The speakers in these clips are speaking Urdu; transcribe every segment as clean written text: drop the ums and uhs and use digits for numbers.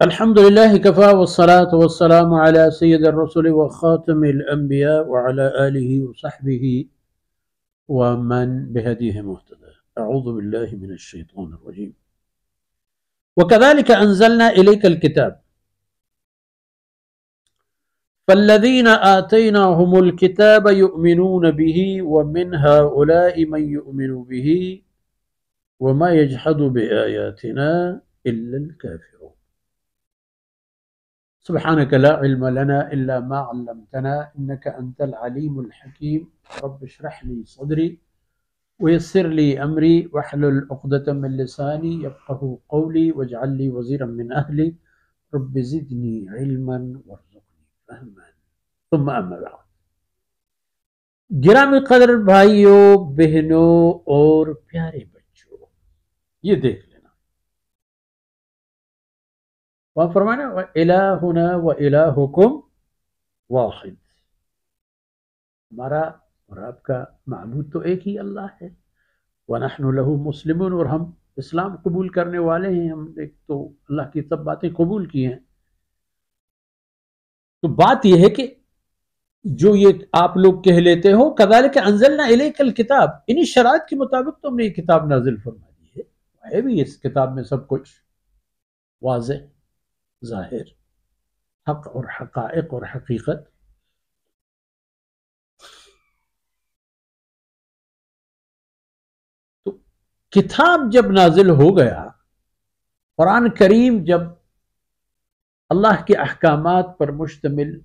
الحمد لله كفى والصلاة والسلام على سيد الرسل وخاتم الأنبياء وعلى آله وصحبه ومن بهديه مهتدى. أعوذ بالله من الشيطان الرجيم. وكذلك أنزلنا إليك الكتاب فالذين آتيناهم الكتاب يؤمنون به ومن هؤلاء من يؤمن به وما يجحد بآياتنا إلا الكافرون. سبحانك لا علم لنا إلا ما علمتنا إنك أنت العليم الحكيم. رب اشرح لي صدري ويسر لي أمري واحلل عقدة من لساني يفقهوا قولي واجعل لي وزيرا من أهلي رب زدني علما وارزقني فهما. ثم أما بعد. گرامی قدر بھائیوں بہنوں اور پیارے بچوں، یہ دیکھ لینا وہاں فرمانا وَإِلَٰهُنَا وَإِلَٰهُكُمْ واحد، ہمارا اور آپ کا معبود تو ایک ہی اللہ ہے. وَنَحْنُ لَهُ مُسْلِمُونَ، اور ہم اسلام قبول کرنے والے ہیں. ہم ایک تو اللہ کی سب باتیں قبول کی ہیں. تو بات یہ ہے کہ جو یہ آپ لوگ کہہ لیتے ہو کذالک انزلنا الیک الکتاب، انہی شرائط کے مطابق تو ہم نے یہ کتاب نازل فرما دی ہے بھی اس کتاب میں سب کچھ واضح ظاہر حق اور حقائق اور حقیقت. تو کتاب جب نازل ہو گیا، قرآن کریم جب اللہ کے احکامات پر مشتمل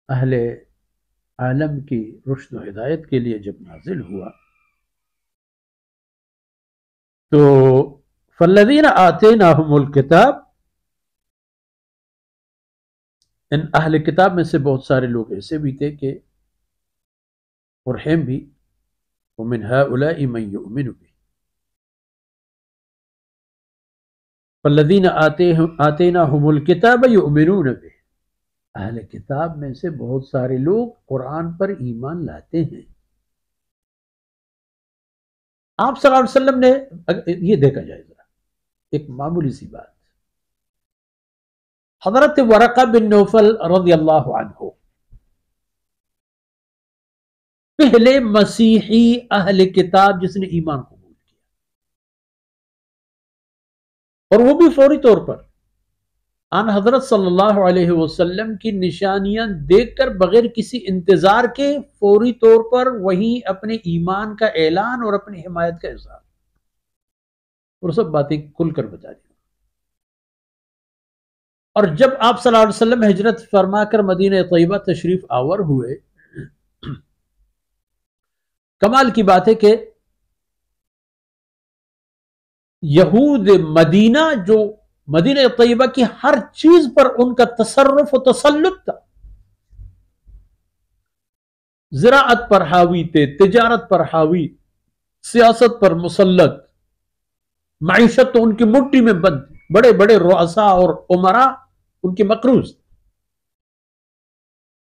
اہل عالم کی رشد و ہدایت کے لیے جب نازل ہوا، تو فالذین آتیناہم الکتاب، ان اہل کتاب میں سے بہت سارے لوگ ایسے بھی تھے کہ اور ہیں بھی، ومن ہؤلاء من یؤمن بہ، فالذین آتیناہم الکتاب یؤمنون بہ، اہل کتاب میں سے بہت سارے لوگ قرآن پر ایمان لاتے ہیں. آپ صلی اللہ علیہ وسلم نے یہ دیکھا جائے ذرا ایک معمولی سی بات، حضرت ورقہ بن نوفل رضی اللہ عنہ پہلے مسیحی اہل کتاب جس نے ایمان قبول کیا، اور وہ بھی فوری طور پر آن حضرت صلی اللہ علیہ وسلم کی نشانیاں دیکھ کر بغیر کسی انتظار کے فوری طور پر وہیں اپنے ایمان کا اعلان اور اپنی حمایت کا اظہار، اور سب باتیں کھل کر بتا دی. اور جب آپ صلی اللہ علیہ وسلم ہجرت فرما کر مدینہ طیبہ تشریف آور ہوئے، کمال کی بات ہے کہ یہود مدینہ جو مدینہ طیبہ کی ہر چیز پر ان کا تصرف و تسلط تھا، زراعت پر حاوی تھے، تجارت پر حاوی، سیاست پر مسلط، معیشت تو ان کی مٹھی میں بند، بڑے بڑے رؤساء اور امراء ان کے مقروض.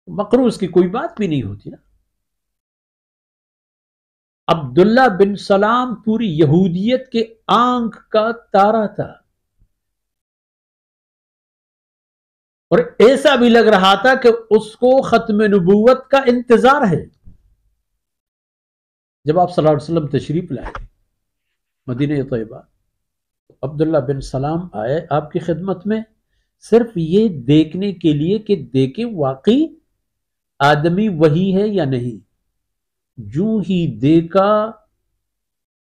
مقروض کی کوئی بات بھی نہیں ہوتی نا. عبداللہ بن سلام پوری یہودیت کے آنکھ کا تارا تھا، اور ایسا بھی لگ رہا تھا کہ اس کو ختم نبوت کا انتظار ہے. جب آپ صلی اللہ علیہ وسلم تشریف لائے مدینہ طیبہ، عبداللہ بن سلام آئے آپ کی خدمت میں صرف یہ دیکھنے کے لیے کہ دیکھیں واقعی آدمی وہی ہے یا نہیں. جو ہی دیکھا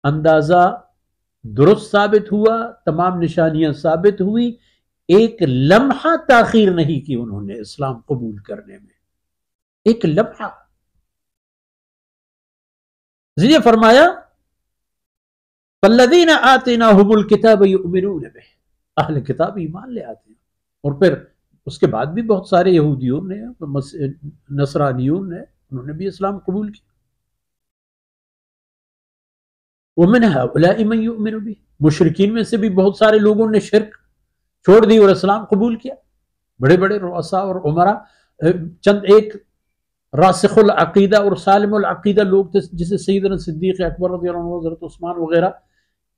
اندازہ درست ثابت ہوا، تمام نشانیاں ثابت ہوئی، ایک لمحہ تاخیر نہیں کی انہوں نے اسلام قبول کرنے میں، ایک لمحہ. اس لیے فرمایا فالذین آتیناہم الکتاب یؤمنون بہ، اہل کتاب ایمان لے آتے ہیں. اور پھر اس کے بعد بھی بہت سارے یہودیوں نے، نصرانیون نے، انہوں نے بھی اسلام قبول کیا. ومن ہؤلاء من یؤمن بہ، مشرکین میں سے بھی بہت سارے لوگوں نے شرک چھوڑ دی اور اسلام قبول کیا، بڑے بڑے رؤساء اور عمراء. چند ایک راسخ العقیدہ اور سالم العقیدہ لوگ تھے، جسے سیدنا صدیق اکبر رضی اللہ عنہ، حضرت عثمان وغیرہ،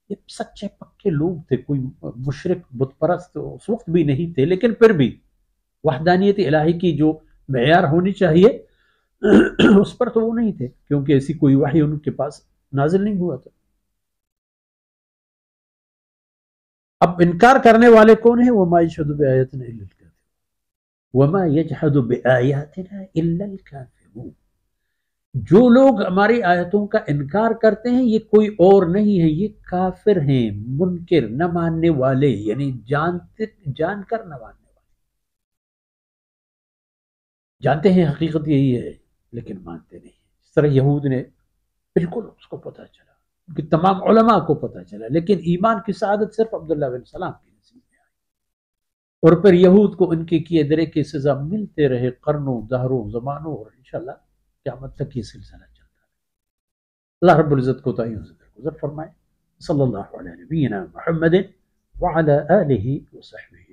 یہ سچے پکے لوگ تھے، کوئی مشرک بت پرست اس وقت بھی نہیں تھے، لیکن پھر بھی وحدانیت الہی کی جو معیار ہونی چاہیے اس پر تو وہ نہیں تھے، کیونکہ ایسی کوئی وحی ان کے پاس نازل نہیں ہوا تھا۔ اب انکار کرنے والے کون ہیں؟ وما یشهد بآیاتنا الا الکافرون، وما یجحد بآیاتنا الا الکافرون، جو لوگ ہماری آیتوں کا انکار کرتے ہیں یہ کوئی اور نہیں ہے، یہ کافر ہیں، منکر، نہ ماننے والے، یعنی جان کر نہ ماننے والے، جانتے ہیں حقیقت یہی ہے لیکن مانتے نہیں۔ اس طرح یہود نے بالکل اس کو پتہ چلا، ان کی تمام علماء کو پتہ چلا، لیکن ایمان کی سعادت صرف عبداللہ بن سلام کی نصیب میں آئی، اور پھر یہود کو ان کے کیے درے کی سزا ملتے رہے قرنوں دہروں زمانوں، اور انشاءاللہ قیامت تک یہ سلسلہ چلتا ہے۔ اللہ رب العزت کو تعین سے درگزر فرمائے۔ صلی اللہ علیہ نبینا محمد وعلى آلہ وصحبہ۔